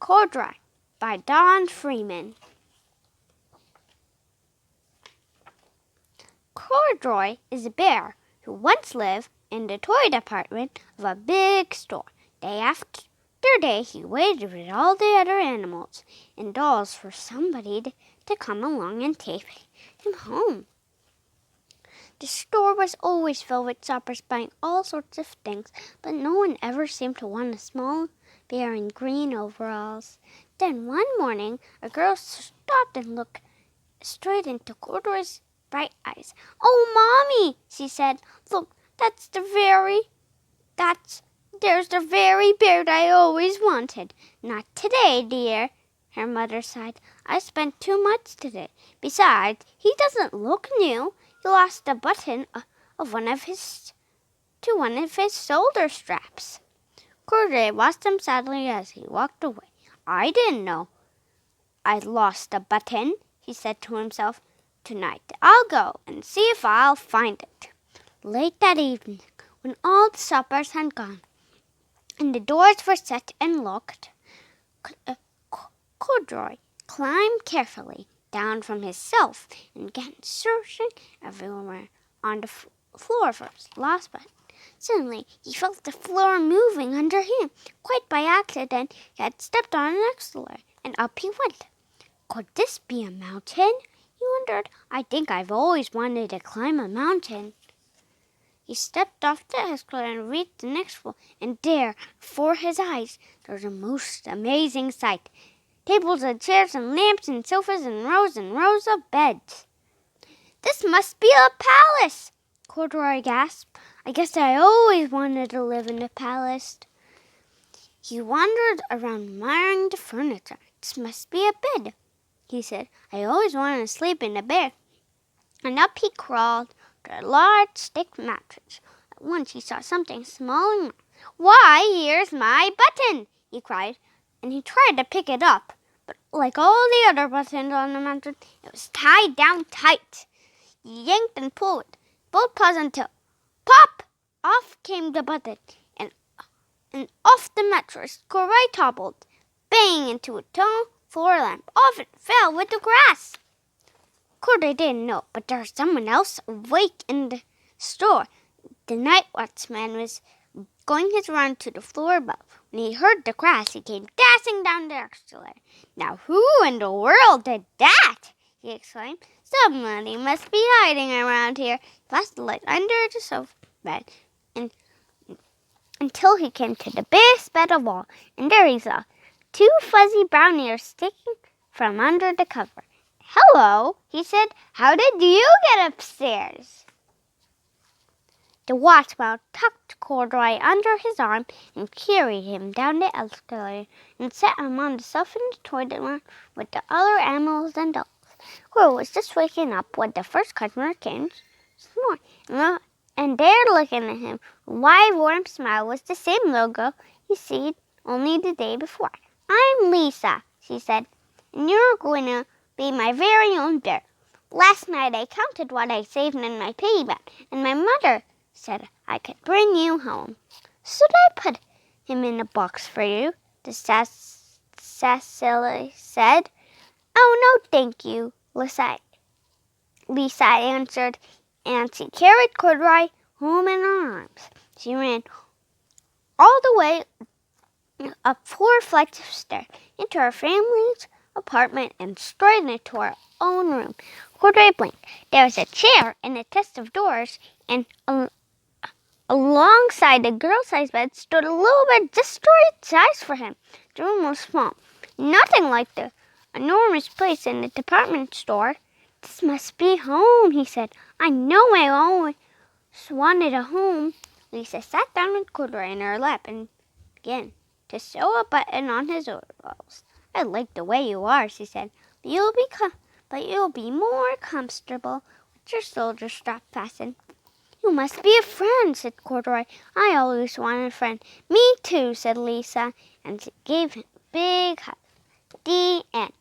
Corduroy by Don Freeman. Corduroy is a bear who once lived in the toy department of a big store. Day after day, he waited with all the other animals and dolls for somebody to come along and take him home. The store was always filled with shoppers buying all sorts of things, but no one ever seemed to want a small bear in green overalls. Then one morning, a girl stopped and looked straight into Corduroy's bright eyes. "Oh, Mommy," she said, "look, there's the very bear I always wanted." "Not today, dear," her mother sighed. "I spent too much today. Besides, he doesn't look new. He lost a button of one of his shoulder straps." Corduroy watched him sadly as he walked away. "I didn't know I'd lost a button," he said to himself. "Tonight I'll go and see if I'll find it." Late that evening, when all the shoppers had gone and the doors were shut and locked, Corduroy climbed carefully down from his shelf and began searching everywhere on the floor for his lost button. Suddenly, he felt the floor moving under him. Quite by accident, he had stepped on an escalator, and up he went. Could this be a mountain? He wondered. "I think I've always wanted to climb a mountain." He stepped off the escalator and reached the next floor, and there, before his eyes, there was a most amazing sight. Tables and chairs and lamps and sofas and rows of beds. "This must be a palace," Corduroy gasped. "I guess I always wanted to live in a palace." He wandered around admiring the furniture. "This must be a bed," he said. "I always wanted to sleep in a bed." And up he crawled to a large stick mattress. At once he saw something small and round. "Why, here's my button!" he cried, and he tried to pick it up. But like all the other buttons on the mattress, it was tied down tight. He yanked and pulled with both paws until, pop! Off came the button, and off the mattress Corduroy toppled, bang into a tall floor lamp. Off it fell with the grass. Corduroy didn't know, but there was someone else awake in the store. The night watchman was going his run to the floor above. When he heard the crash, he came dashing down the escalator. "Now who in the world did that?" he exclaimed. "Somebody must be hiding around here." He flashed the light under the sofa bed until he came to the biggest bed of all, and there he saw two fuzzy brown ears sticking from under the cover. "Hello," he said. "How did you get upstairs?" The watchman tucked Corduroy under his arm and carried him down the escalator and set him on the shelf in the toilet room with the other animals and dolls. Corduroy was just waking up when the first customer came this morning, and there looking at him, a wide, warm smile, was the same little girl he'd seen only the day before. "I'm Lisa," she said, "and you're going to be my very own bear. Last night I counted what I saved in my piggy bank, and my mother said I could bring you home. Should I put him in a box for you?" the Cecily said. "Oh, no, thank you," Lisa answered, and she carried Corduroy home in her arms. She ran all the way up 4 flights of stairs into her family's apartment and straight into her own room. Corduroy blinked. There was a chair and a chest of drawers, and alongside the girl-sized bed stood a little bed just the right size for him. The room was small, nothing like the enormous place in the department store. "This must be home," he said. "I know I always wanted a home." Lisa sat down with Corduroy in her lap and began to sew a button on his overalls. "I like the way you are," she said, but you'll be more comfortable with your shoulder strap fastened." "You must be a friend," said Corduroy. "I always wanted a friend." "Me too," said Lisa, and she gave him a big hug. The end.